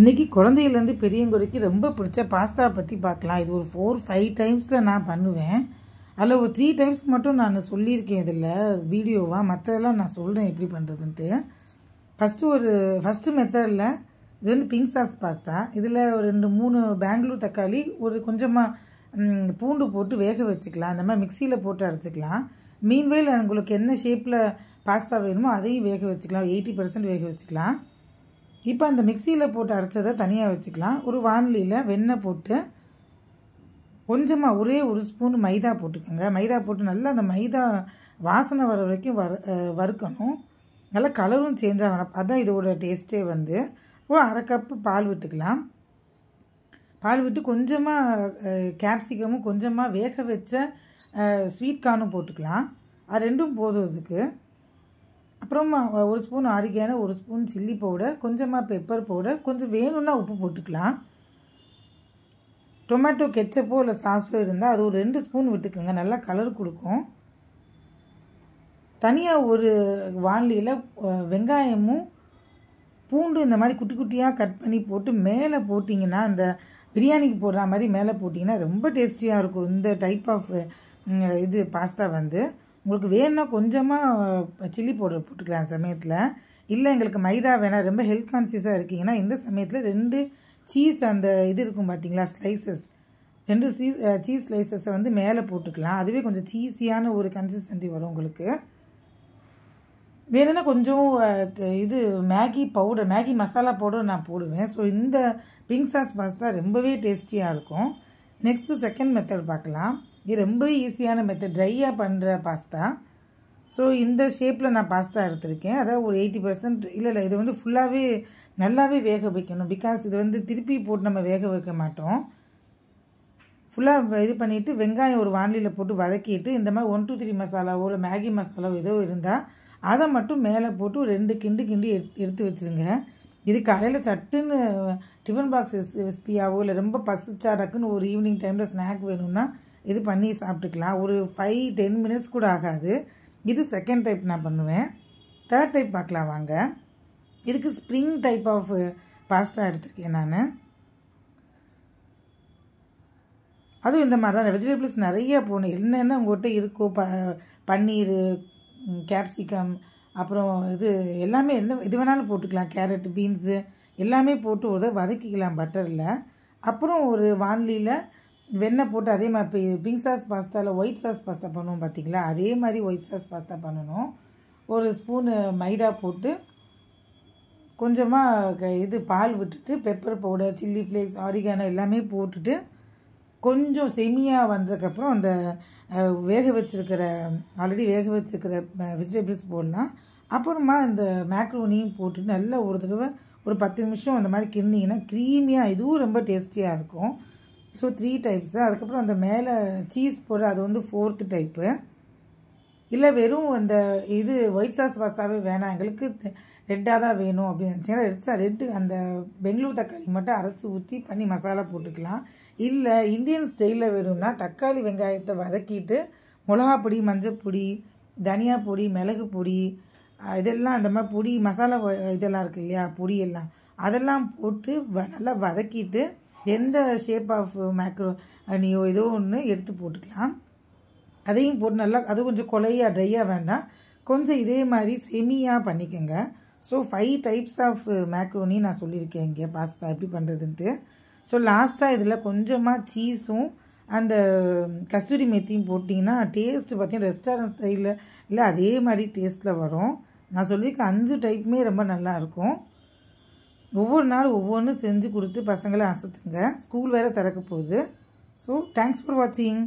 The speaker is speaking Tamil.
இன்றைக்கி குழந்தையிலேருந்து பெரியவங்க வரைக்கும் ரொம்ப பிடிச்ச பாஸ்தா பற்றி பார்க்கலாம். இது ஒரு 4-5 டைம்ஸில் நான் பண்ணுவேன். அதில் ஒரு 3 டைம்ஸ் மட்டும் நான் சொல்லியிருக்கேன் இதில் வீடியோவாக. மற்றதெல்லாம் நான் சொல்கிறேன் எப்படி பண்ணுறதுன்ட்டு. ஃபஸ்ட்டு மெத்தடில் இது வந்து பிங்க் சாஸ் பாஸ்தா. இதில் ஒரு 2-3 பெங்களூர் தக்காளி, ஒரு கொஞ்சமாக பூண்டு போட்டு வேக வச்சுக்கலாம். அந்த மாதிரி மிக்சியில் போட்டு அரைச்சிக்கலாம். மீன்வேல் உங்களுக்கு என்ன ஷேப்பில் பாஸ்தா வேணுமோ அதையும் வேக வச்சுக்கலாம். 80% வேக வச்சுக்கலாம். இப்போ அந்த மிக்சியில் போட்டு அரைச்சதை தனியாக வச்சுக்கலாம். ஒரு வாணலியில் வெண்ணெய் போட்டு கொஞ்சமாக ஒரே ஒரு ஸ்பூன் மைதா போட்டுக்கோங்க. மைதா போட்டு நல்லா அந்த மைதா வாசனை வர வரைக்கும் வறுக்கணும். நல்லா கலரும் சேஞ்ச் ஆகணும். அதான் இதோட டேஸ்ட்டே வந்து. ஒரு அரை கப்பு பால் விட்டுக்கலாம். பால் விட்டு கொஞ்சமாக கேப்சிகமும் கொஞ்சமாக வேக வச்ச ஸ்வீட் கார்னும் போட்டுக்கலாம். அது ரெண்டும் போதும் இதுக்கு. அப்புறமா ஒரு ஸ்பூன் ஆரிகானோ, ஒரு ஸ்பூன் சில்லி பவுடர், கொஞ்சமாக பெப்பர் பவுடர், கொஞ்சம் வேணும்னா உப்பு போட்டுக்கலாம். டொமேட்டோ கெச்சப்போ இல்லை சாஸோ இருந்தால் அது ஒரு 2 ஸ்பூன் விட்டுக்குங்க. நல்லா கலர் கொடுக்கும். தனியாக ஒரு வாணலியில் வெங்காயமும் பூண்டு இந்த மாதிரி குட்டி குட்டியாக கட் பண்ணி போட்டு மேலே போட்டிங்கன்னா, அந்த பிரியாணிக்கு போடுற மாதிரி மேலே போட்டிங்கன்னா ரொம்ப டேஸ்டியாக இருக்கும். இந்த டைப் ஆஃப் இது பாஸ்தா வந்து உங்களுக்கு வேணும்னா கொஞ்சமாக சில்லி பவுடர் போட்டுக்கலாம் சமயத்தில். இல்லை எங்களுக்கு மைதா வேணாம், ரொம்ப ஹெல்த் கான்சியஸாக இருக்கீங்கன்னா இந்த சமயத்தில் 2 சீஸ் அந்த இது இருக்கும் பார்த்தீங்களா, ஸ்லைசஸ், 2 சீஸ் ஸ்லைசஸை வந்து மேலே போட்டுக்கலாம். அதுவே கொஞ்சம் சீஸியான ஒரு கன்சிஸ்டன்சி வரும் உங்களுக்கு. வேணும்னா கொஞ்சம் இது மேகி மசாலா பவுடர் நான் போடுவேன். ஸோ இந்த பிங்க் சாஸ் பாஸ்தா ரொம்பவே டேஸ்டியாக இருக்கும். நெக்ஸ்ட்டு செகண்ட் மெத்தட் பார்க்கலாம். இது ரொம்பவே ஈஸியான மெத்தட், ட்ரையாக பண்ணுற பாஸ்தா. ஸோ இந்த ஷேப்பில் நான் பாஸ்தா எடுத்திருக்கேன். அதாவது ஒரு 80% இல்லை இது வந்து ஃபுல்லாகவே நல்லாவே வேக வைக்கணும். பிகாஸ் இது வந்து திருப்பி போட்டு நம்ம வேக வைக்க மாட்டோம். ஃபுல்லாக இது பண்ணிவிட்டு வெங்காயம் ஒரு வாணலியில் போட்டு வதக்கிட்டு இந்த மாதிரி 1, 2, 3 மசாலாவோ இல்லை மேகி மசாலாவோ ஏதோ இருந்தால் அதை மட்டும் மேலே போட்டு ஒரு 2 கிண்டு எடுத்து வச்சுருங்க. இது காலையில் சட்டுன்னு டிஃபன் பாக்ஸ் ரெசிபியாவோ இல்லை ரொம்ப பசிச்சா டக்குன்னு ஒரு ஈவினிங் டைமில் ஸ்நாக் வேணும்னா இது பண்ணி சாப்பிட்டுக்கலாம். ஒரு 5-10 மினிட்ஸ் கூட ஆகாது. இது செகண்ட் டைப் நான் பண்ணுவேன். தேர்ட் டைப் பார்க்கலாம் வாங்க. இதுக்கு ஸ்ப்ரிங் டைப் ஆஃப் பாஸ்தா எடுத்திருக்கேன் நான். அதுவும் இந்த மாதிரி தான் வெஜிடபிள்ஸ் நிறைய போகணும். என்னென்ன உங்கள்கிட்ட இருக்கோ, பன்னீர், கேப்சிகம், அப்புறம் இது எல்லாமே இது வேணாலும் போட்டுக்கலாம். கேரட், பீன்ஸு எல்லாமே போட்டு வதக்கிக்கலாம் பட்டரில். அப்புறம் ஒரு வாணலியில் வெண்ணெய் போட்டு அதே மாதிரி பிங்க் சாஸ் பாஸ்தாவில் ஒயிட் சாஸ் பாஸ்தா பண்ணுவோம் பார்த்தீங்களா, அதே மாதிரி ஒயிட் சாஸ் பாஸ்தா பண்ணணும். ஒரு ஸ்பூனு மைதா போட்டு கொஞ்சமாக இது பால் விட்டுட்டு pepper powder, chilli flakes, oregano எல்லாமே போட்டுட்டு கொஞ்சம் செமியாக வந்ததுக்கப்புறம் அந்த ஆல்ரெடி வேக வச்சுருக்கிற வெஜிடபிள்ஸ் போடலாம். அப்புறமா இந்த மேக்ரோனியும் போட்டுட்டு நல்லா ஒரு தடவை ஒரு 10 நிமிஷம் அந்த மாதிரி கிண்டிங்கன்னா க்ரீமியாக இதுவும் ரொம்ப டேஸ்டியாக இருக்கும். So 3 types. அதுக்கப்புறம் அந்த மேலே சீஸ் போடுற அது வந்து 4th டைப்பு. இல்லை வெறும் அந்த இது ஒயிட் சாஸ் பாஸ்தாவே வேணாம், எங்களுக்கு ரெட்டாக தான் வேணும் அப்படின்னு நினச்சிங்கன்னா ரெட்டு அந்த பெங்களூர் தக்காளி மட்டும் அரைச்சி ஊற்றி பண்ணி மசாலா போட்டுக்கலாம். இல்லை இந்தியன் ஸ்டைலில் வேணும்னா தக்காளி வெங்காயத்தை வதக்கிட்டு மிளகாப்பொடி, மஞ்சள்-பொடி, தனியா பொடி, மிளகு பொடி, இதெல்லாம் அந்த மாதிரி பொடி மசாலா இதெல்லாம் இருக்குது இல்லையா, பொடியெல்லாம் அதெல்லாம் போட்டு நல்லா வதக்கிட்டு எந்த ஷேப் ஆஃப் மேக்ரோனியோ ஏதோ ஒன்று எடுத்து போட்டுக்கலாம். அதையும் போட்டு நல்லா அது கொஞ்சம் கொலையாக ட்ரையாக வேண்டாம், கொஞ்சம் இதே மாதிரி செமியாக பண்ணிக்கோங்க. ஸோ 5 டைப்ஸ் ஆஃப் மேக்ரோனி நான் சொல்லியிருக்கேன் இங்கே பாஸ்தா எப்படி பண்ணுறதுன்ட்டு. ஸோ லாஸ்ட்டாக இதில் கொஞ்சமாக சீஸும் அந்த கஸ்தூரி மேத்தியும் போட்டிங்கன்னா டேஸ்ட்டு பார்த்தீங்கன்னா ரெஸ்டாரண்ட் ஸ்டைலில் இல்லை அதே மாதிரி டேஸ்ட்டில் வரும். நான் சொல்லியிருக்கேன் 5 டைப்புமே ரொம்ப நல்லாயிருக்கும். ஒவ்வொரு நாள் ஒவ்வொன்றும் செஞ்சு கொடுத்து பசங்களை அசத்துங்க. ஸ்கூல் வேறு திறக்க போகுது. ஸோ தேங்க்ஸ் ஃபார் வாட்சிங்.